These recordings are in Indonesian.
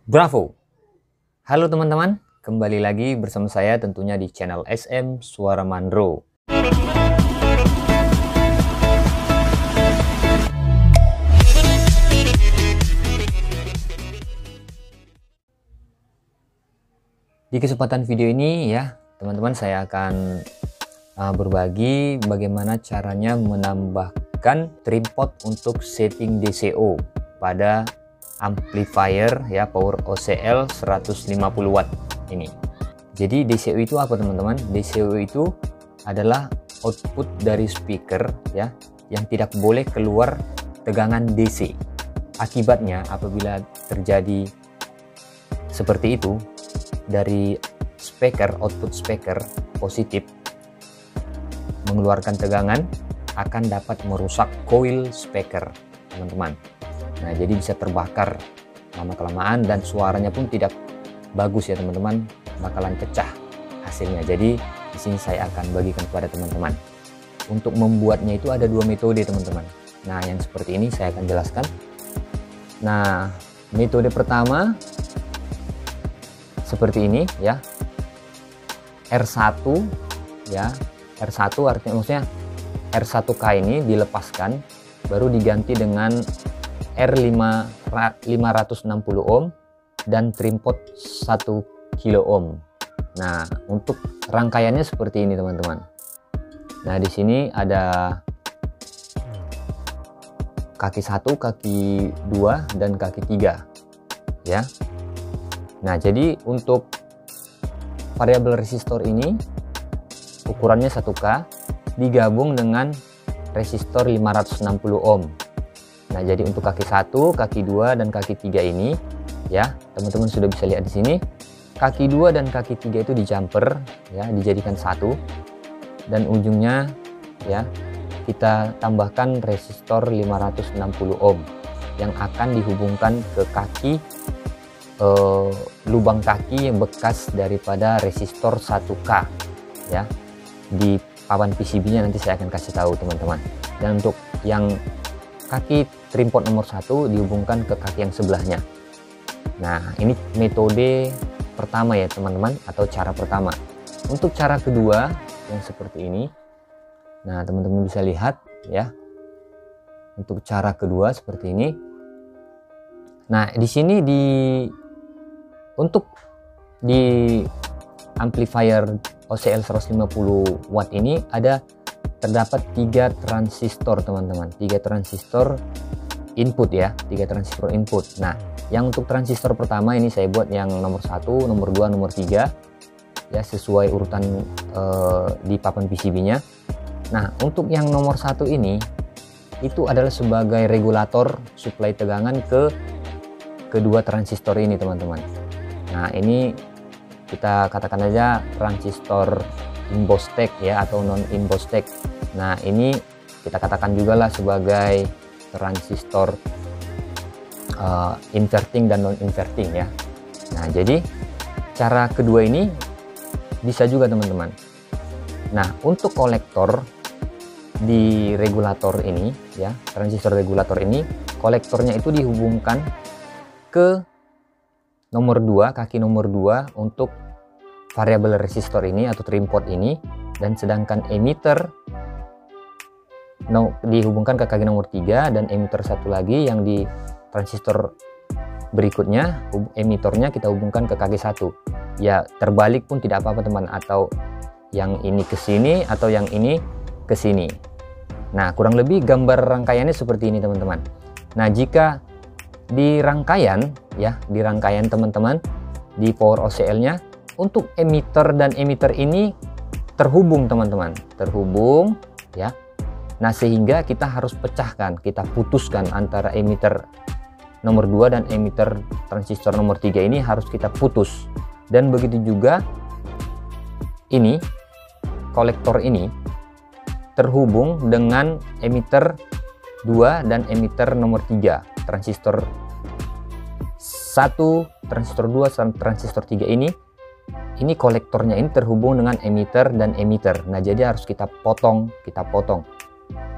Bravo! Halo teman-teman, kembali lagi bersama saya tentunya di channel SM Suara Mandro. Di kesempatan video ini ya teman-teman, saya akan berbagi bagaimana caranya menambahkan tripod untuk setting DCO pada amplifier ya power OCL 150 watt ini. Jadi DCO itu apa teman-teman? DCO itu adalah output dari speaker ya yang tidak boleh keluar tegangan DC. Akibatnya apabila terjadi seperti itu, dari speaker, output speaker positif mengeluarkan tegangan akan dapat merusak coil speaker teman-teman. Nah, jadi bisa terbakar lama-kelamaan dan suaranya pun tidak bagus ya teman-teman, bakalan pecah hasilnya. Jadi di sini saya akan bagikan kepada teman-teman. Untuk membuatnya itu ada dua metode teman-teman. Nah, yang seperti ini saya akan jelaskan. Nah, metode pertama seperti ini ya. R1 ya. R1 artinya maksudnya R1K ini dilepaskan baru diganti dengan R560 ohm dan tripod 1 kilo ohm. Nah, untuk rangkaiannya seperti ini teman-teman. Nah, di sini ada kaki 1, kaki 2 dan kaki 3 ya. Nah, jadi untuk variabel resistor ini ukurannya 1K digabung dengan resistor 560 ohm. Nah, jadi untuk kaki 1, kaki 2 dan kaki 3 ini ya, teman-teman sudah bisa lihat di sini. Kaki 2 dan kaki 3 itu dijumper ya, dijadikan satu dan ujungnya ya kita tambahkan resistor 560 ohm yang akan dihubungkan ke kaki lubang kaki yang bekas daripada resistor 1K ya. Di papan PCB-nya nanti saya akan kasih tahu teman-teman. Dan untuk yang kaki tripod nomor 1 dihubungkan ke kaki yang sebelahnya. Nah, ini metode pertama ya teman-teman, atau cara pertama. Untuk cara kedua yang seperti ini, nah teman-teman bisa lihat ya. Untuk cara kedua seperti ini. Nah, di sini untuk di amplifier OCL 150 watt ini terdapat 3 transistor teman-teman, 3 transistor input ya, 3 transistor input. Nah, yang untuk transistor pertama ini saya buat yang nomor 1, nomor 2, nomor 3 ya, sesuai urutan di papan PCB-nya. Nah, untuk yang nomor 1 ini itu adalah sebagai regulator suplai tegangan ke kedua transistor ini teman-teman. Nah, ini kita katakan aja transistor inbox stack ya, atau non inbox stack. Nah, ini kita katakan juga lah sebagai transistor inverting dan non inverting ya. Nah, jadi cara kedua ini bisa juga teman-teman. Nah, untuk kolektor di regulator ini ya, transistor regulator ini, kolektornya itu dihubungkan ke nomor 2, kaki nomor 2 untuk variabel resistor ini atau tripod ini, dan sedangkan emitter dihubungkan ke kaki nomor 3, dan emitter satu lagi yang di transistor berikutnya emitternya kita hubungkan ke kaki 1 ya. Terbalik pun tidak apa-apa teman, atau yang ini ke sini atau yang ini ke sini. Nah, kurang lebih gambar rangkaiannya seperti ini teman-teman. Nah, jika di rangkaian ya, di rangkaian teman-teman di power OCL nya untuk emitter dan emitter ini terhubung teman-teman, terhubung ya. Nah, sehingga kita harus pecahkan, kita putuskan antara emitter nomor 2 dan emitter transistor nomor 3 ini harus kita putus. Dan begitu juga ini kolektor ini terhubung dengan emitter 2 dan emitter nomor 3, transistor 1, transistor 2, transistor 3 ini kolektornya ini terhubung dengan emitter dan emitter. Nah, jadi harus kita potong.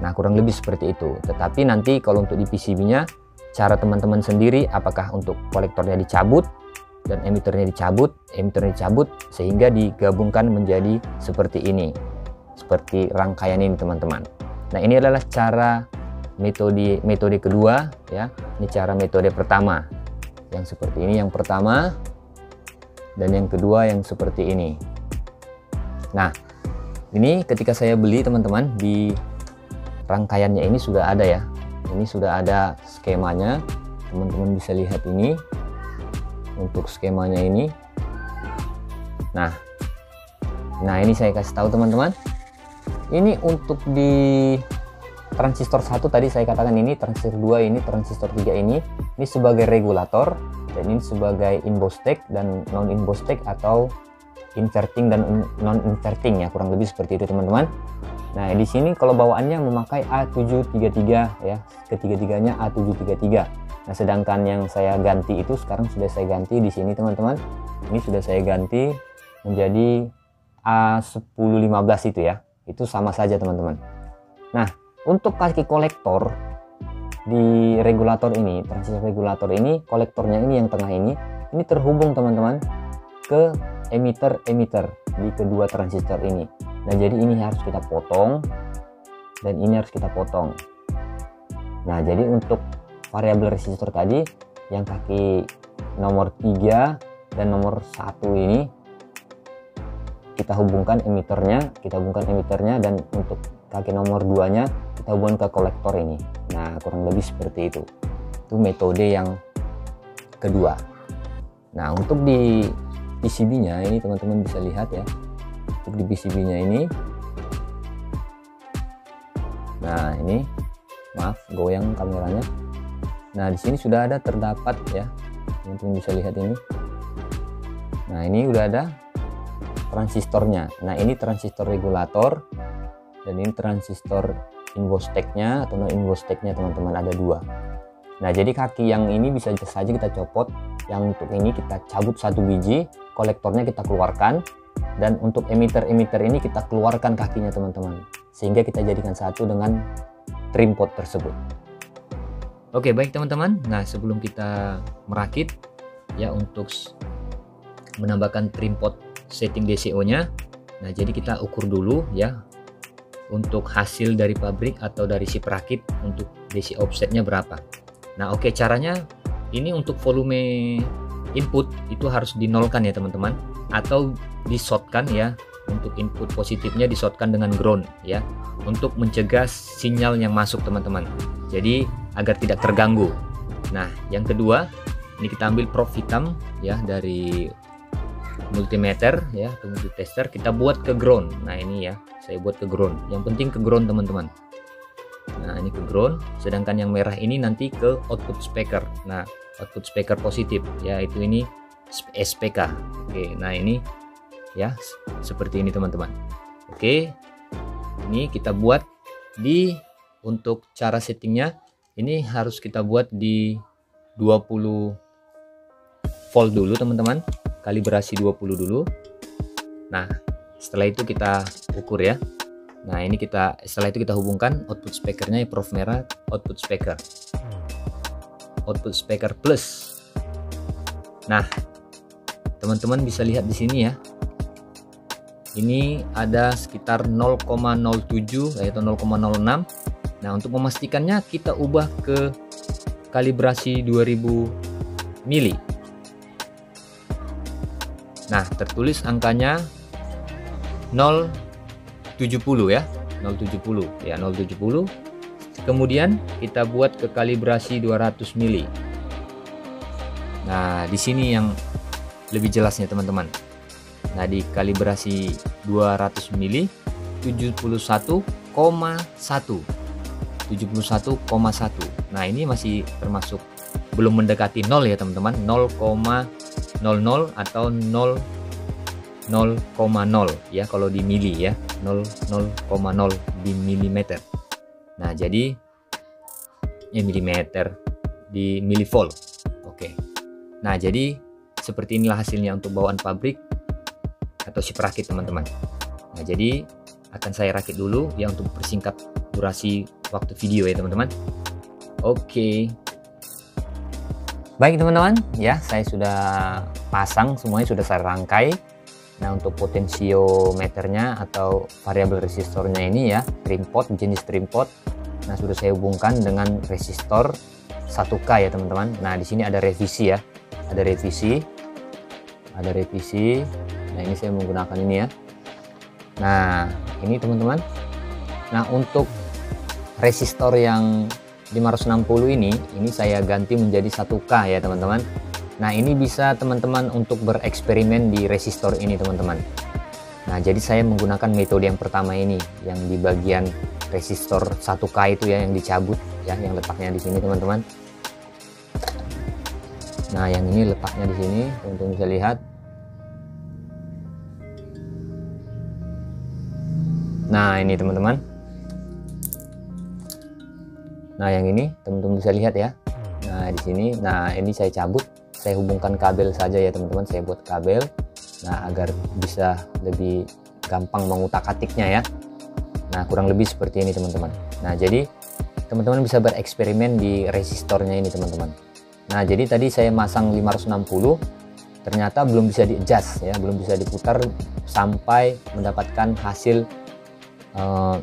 Nah, kurang lebih seperti itu. Tetapi nanti kalau untuk di PCB-nya cara teman-teman sendiri, apakah untuk kolektornya dicabut dan emiternya dicabut sehingga digabungkan menjadi seperti ini, seperti rangkaian ini teman-teman. Nah, ini adalah cara metode kedua ya. Ini cara metode pertama yang seperti ini, yang pertama, dan yang kedua yang seperti ini. Nah, ini ketika saya beli teman-teman, di rangkaiannya ini sudah ada ya, ini sudah ada skemanya, teman-teman bisa lihat ini untuk skemanya ini. Nah ini saya kasih tahu teman-teman, ini untuk di transistor 1 tadi saya katakan ini, transistor 2 ini, transistor 3 ini sebagai regulator, dan ini sebagai inbox tag dan non inbox tag atau inverting dan non inverting ya, kurang lebih seperti itu teman-teman. Nah, di sini kalau bawaannya memakai A733 ya, ketiga-tiganya A733. Nah, sedangkan yang saya ganti itu sekarang sudah saya ganti di sini teman-teman. Ini sudah saya ganti menjadi A1015 itu ya. Itu sama saja teman-teman. Nah, untuk kaki kolektor di regulator ini, transistor regulator ini, kolektornya ini yang tengah ini terhubung teman-teman ke emitter di kedua transistor ini. Nah, jadi ini harus kita potong dan ini harus kita potong. Nah, jadi untuk variabel resistor tadi yang kaki nomor 3 dan nomor 1 ini kita hubungkan emiternya, dan untuk kaki nomor 2 nya kita hubungkan ke kolektor ini. Nah, kurang lebih seperti itu. Itu metode yang kedua. Nah, untuk di PCB nya ini teman-teman bisa lihat ya, untuk di PCB nya ini, nah ini maaf goyang kameranya. Nah, di sini sudah ada terdapat ya, teman-teman bisa lihat ini. Nah, ini udah ada transistornya. Nah, ini transistor regulator dan ini transistor inbox tag-nya atau non inbox tag-nya teman-teman, ada 2. Nah, jadi kaki yang ini bisa saja kita copot, yang untuk ini kita cabut 1 biji, kolektornya kita keluarkan, dan untuk emitter ini kita keluarkan kakinya teman-teman, sehingga kita jadikan satu dengan trim pot tersebut. Oke, baik teman-teman. Nah, sebelum kita merakit ya, untuk menambahkan trim pot setting DCO nya, nah jadi kita ukur dulu ya untuk hasil dari pabrik atau dari si perakit untuk DC offsetnya berapa. Nah, oke, caranya ini untuk volume input itu harus dinolkan ya teman-teman, atau di-shortkan ya. Untuk input positifnya di-shortkan dengan ground ya, untuk mencegah sinyal yang masuk teman-teman, jadi agar tidak terganggu. Nah, yang kedua, ini kita ambil probe hitam ya dari multimeter ya atau multitester, kita buat ke ground. Nah, ini ya saya buat ke ground, yang penting ke ground teman-teman. Nah, ini ke ground, sedangkan yang merah ini nanti ke output speaker. Nah, output speaker positif ya, itu ini SPK. Oke, nah ini ya seperti ini teman-teman. Oke, ini kita buat di, untuk cara settingnya ini harus kita buat di 20 volt dulu teman-teman, kalibrasi 20 dulu. Nah, setelah itu kita ukur ya. Nah, ini setelah itu kita hubungkan output speakernya, probe merah, output speaker plus. Nah, teman-teman bisa lihat di sini ya, ini ada sekitar 0,07 yaitu 0,06. Nah, untuk memastikannya kita ubah ke kalibrasi 2000 mili. Nah, tertulis angkanya 0,70 ya, 0,70 ya, 0,70. Kemudian kita buat ke kalibrasi 200 mili. Nah, di sini yang lebih jelasnya teman-teman. Nah, di kalibrasi 200 mili 71,1. Nah, ini masih termasuk belum mendekati 0 ya teman-teman, 0,00 atau 0,0 ya kalau di mili ya, 0,0 di milimeter. Nah, jadi milimeter di milivolt. Oke. Nah, jadi seperti inilah hasilnya untuk bawaan pabrik atau si perakit teman-teman. Nah, jadi akan saya rakit dulu ya untuk persingkat durasi waktu video ya teman-teman. Oke. Baik teman-teman, ya saya sudah pasang semuanya, sudah saya rangkai. Nah untuk potensiometernya atau variabel resistornya ini ya, trim pot, jenis trim pot. Nah sudah saya hubungkan dengan resistor 1K ya teman-teman. Nah di sini ada revisi ya, ada revisi. Nah ini saya menggunakan ini ya. Nah ini teman-teman. Nah untuk resistor yang 560 ini saya ganti menjadi 1K ya teman-teman. Nah ini bisa teman-teman untuk bereksperimen di resistor ini teman-teman. Nah jadi saya menggunakan metode yang pertama ini, yang di bagian resistor 1K itu ya, yang dicabut ya, yang letaknya di sini teman-teman. Nah yang ini letaknya di sini, teman-teman bisa lihat. Nah ini teman-teman. Nah yang ini teman-teman bisa lihat ya. Nah di sini, nah ini saya cabut, saya hubungkan kabel saja ya teman-teman. Saya buat kabel, nah agar bisa lebih gampang mengutak-atiknya ya. Nah kurang lebih seperti ini teman-teman. Nah jadi teman-teman bisa bereksperimen di resistornya ini teman-teman. Nah jadi tadi saya masang 560, ternyata belum bisa di adjust ya, belum bisa diputar sampai mendapatkan hasil 0,0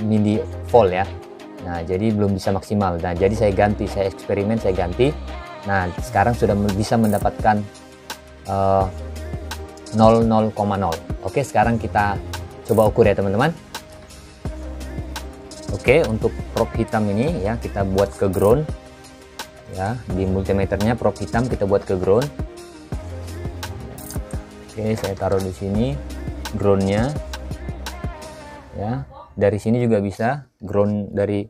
milivolt ya. Nah jadi belum bisa maksimal. Nah jadi saya ganti, saya eksperimen, saya ganti. Nah sekarang sudah bisa mendapatkan 0,0. Oke, sekarang kita coba ukur ya teman-teman. Oke, untuk probe hitam ini ya kita buat ke ground ya, di multimeternya probe hitam kita buat ke ground. Oke, saya taruh di sini groundnya ya. Dari sini juga bisa ground dari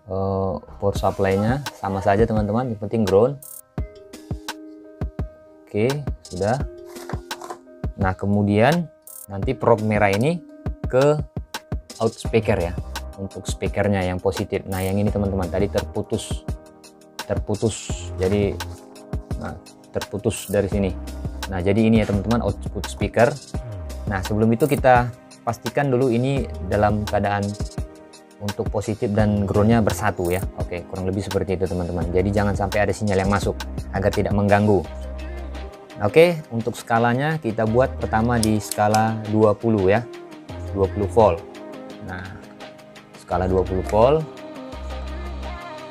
power supply-nya sama saja teman-teman, yang penting ground. Oke, sudah. Nah kemudian nanti probe merah ini ke out speaker ya, untuk speakernya yang positif. Nah yang ini teman-teman tadi terputus, jadi nah, terputus dari sini. Nah jadi ini ya teman-teman output speaker. Nah sebelum itu kita pastikan dulu ini dalam keadaan untuk positif dan groundnya bersatu ya. Oke, kurang lebih seperti itu teman-teman. Jadi jangan sampai ada sinyal yang masuk agar tidak mengganggu. Oke, untuk skalanya kita buat pertama di skala 20 ya, 20 volt. Nah skala 20 volt.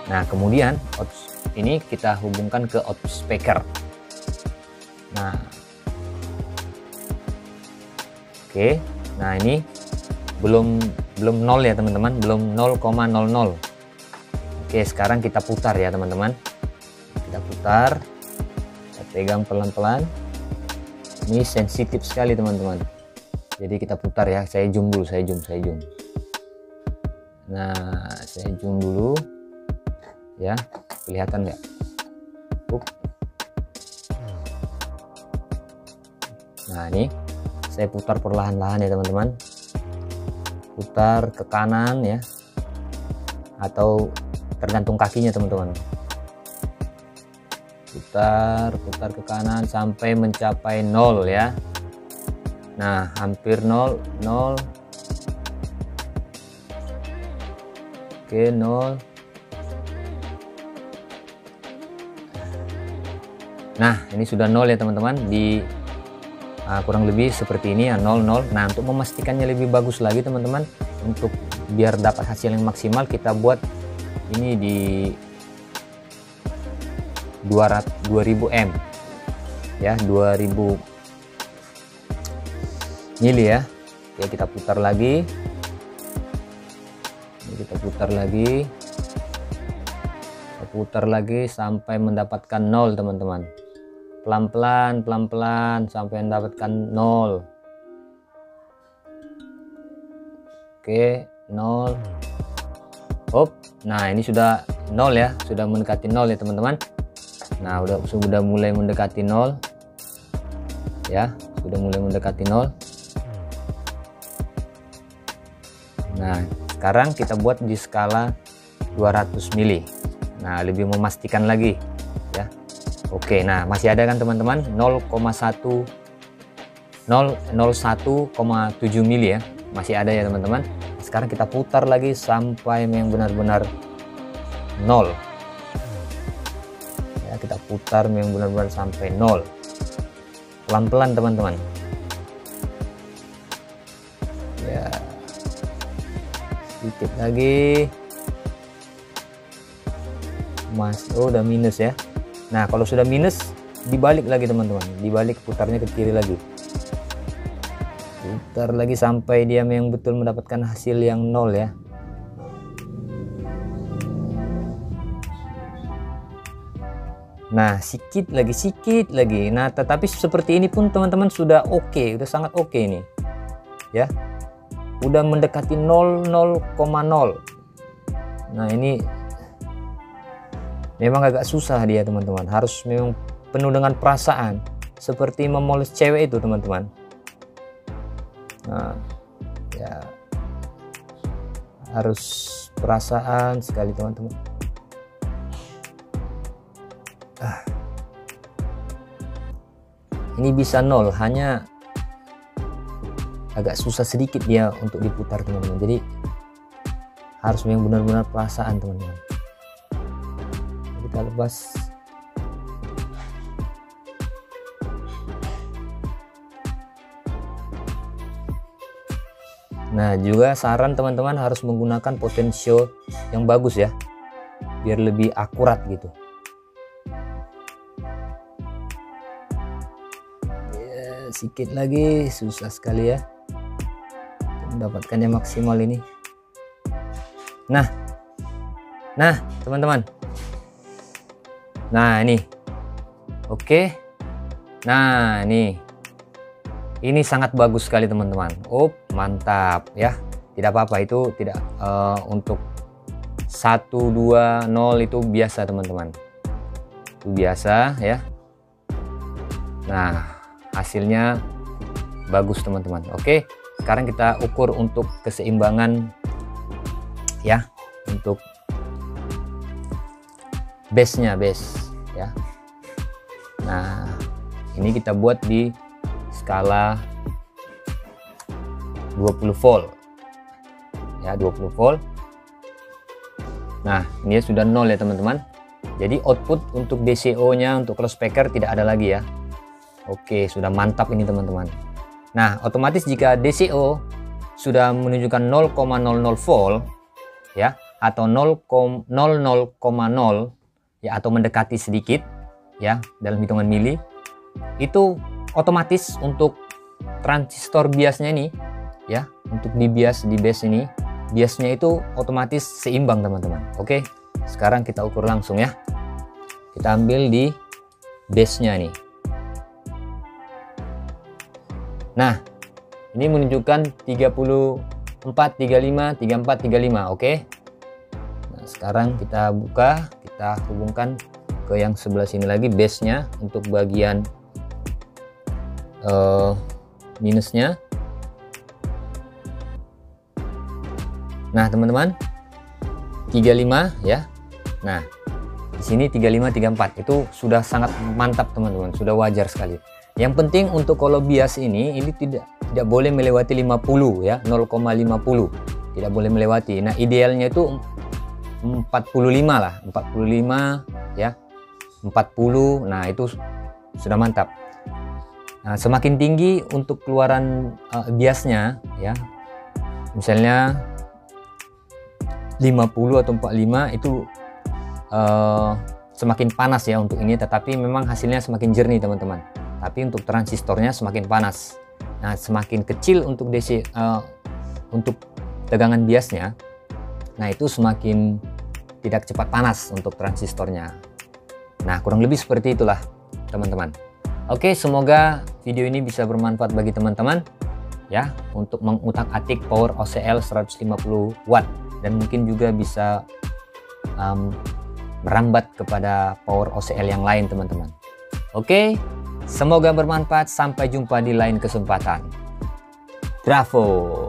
Nah kemudian ini kita hubungkan ke output speaker. Nah oke, nah ini belum 0 ya teman-teman, belum 0,00. Oke, sekarang kita putar ya teman-teman. Kita putar, kita pegang pelan-pelan. Ini sensitif sekali teman-teman. Jadi kita putar ya. Saya zoom dulu, saya zoom. Nah, saya zoom dulu. Ya, kelihatan nggak? Nah ini saya putar perlahan-lahan ya teman-teman. Putar ke kanan ya, atau tergantung kakinya teman-teman. Putar ke kanan sampai mencapai 0 ya. Nah hampir 0. Oke, 0. Nah ini sudah 0 ya teman-teman, di kurang lebih seperti ini ya, 00. Nah untuk memastikannya lebih bagus lagi teman-teman, untuk biar dapat hasil yang maksimal, kita buat ini di 2000 M ya, 2000 mili ya. Oke, kita putar lagi. Ini kita putar lagi sampai mendapatkan 0 teman-teman. Pelan-pelan sampai mendapatkan 0. Oke, 0. Hop. Nah ini sudah 0 ya, sudah mendekati 0 ya teman-teman. Nah sudah mulai mendekati 0 ya, sudah mulai mendekati 0. Nah sekarang kita buat di skala 200 mili. Nah lebih memastikan lagi ya. Oke, nah masih ada kan teman-teman, 0,1 0,1,7 mili ya, masih ada ya teman-teman. Sekarang kita putar lagi sampai yang benar-benar 0 ya. Kita putar memang benar-benar sampai 0, pelan-pelan teman-teman ya. Sedikit lagi, oh udah minus ya. Nah kalau sudah minus dibalik lagi teman-teman, dibalik, putarnya ke kiri lagi, putar lagi sampai dia memang betul mendapatkan hasil yang 0 ya. Nah sedikit lagi. Nah tetapi seperti ini pun teman-teman sudah oke, udah sangat oke ini ya, udah mendekati 0,0. Nah ini memang agak susah dia teman-teman, harus memang penuh dengan perasaan, seperti memoles cewek itu teman-teman. Nah ya harus perasaan sekali teman-teman. Ini bisa 0, hanya agak susah sedikit dia untuk diputar teman-teman, jadi harus memang benar-benar perasaan teman-teman. Kita lepas. Nah juga saran teman-teman harus menggunakan potensio yang bagus ya, biar lebih akurat gitu ya. Sedikit lagi, susah sekali ya mendapatkan yang maksimal ini. Nah teman-teman, nah ini oke. Nah ini sangat bagus sekali teman-teman. Oh mantap ya, tidak apa-apa, itu tidak untuk 1, 2, 0 itu biasa teman-teman, itu biasa ya. Nah hasilnya bagus teman-teman. Oke, sekarang kita ukur untuk keseimbangan ya, untuk base-nya ya. Nah ini kita buat di skala 20 volt ya, 20 volt. Nah ini sudah 0 ya teman-teman, jadi output untuk DCO nya untuk close speaker tidak ada lagi ya. Oke, sudah mantap ini teman-teman. Nah otomatis jika DCO sudah menunjukkan 0,00 volt ya, atau 0,00 ya, atau mendekati sedikit ya dalam hitungan mili, itu otomatis untuk transistor biasnya ini ya, untuk di base ini, biasnya itu otomatis seimbang teman-teman. Oke, sekarang kita ukur langsung ya. Kita ambil di base nya nih. Nah ini menunjukkan 34, 35, 34, 35. Oke, nah sekarang kita buka, kita hubungkan ke yang sebelah sini lagi base nya untuk bagian minusnya. Nah teman-teman, 35 ya. Nah di sini 35, 34 itu sudah sangat mantap teman-teman, sudah wajar sekali. Yang penting untuk kalau bias ini tidak boleh melewati 50 ya, 0,50 tidak boleh melewati. Nah idealnya itu 45 lah, 45 ya, 40. Nah itu sudah mantap. Nah, semakin tinggi untuk keluaran biasnya ya, misalnya 50 atau 45 itu semakin panas ya untuk ini, tetapi memang hasilnya semakin jernih teman-teman. Tapi untuk transistornya semakin panas. Nah semakin kecil untuk DC untuk tegangan biasnya, nah itu semakin tidak cepat panas untuk transistornya. Nah kurang lebih seperti itulah teman-teman. Oke, semoga video ini bisa bermanfaat bagi teman-teman ya, untuk mengutak-atik power OCL 150 watt, dan mungkin juga bisa merambat kepada power OCL yang lain teman-teman. Oke, semoga bermanfaat. Sampai jumpa di lain kesempatan. Bravo.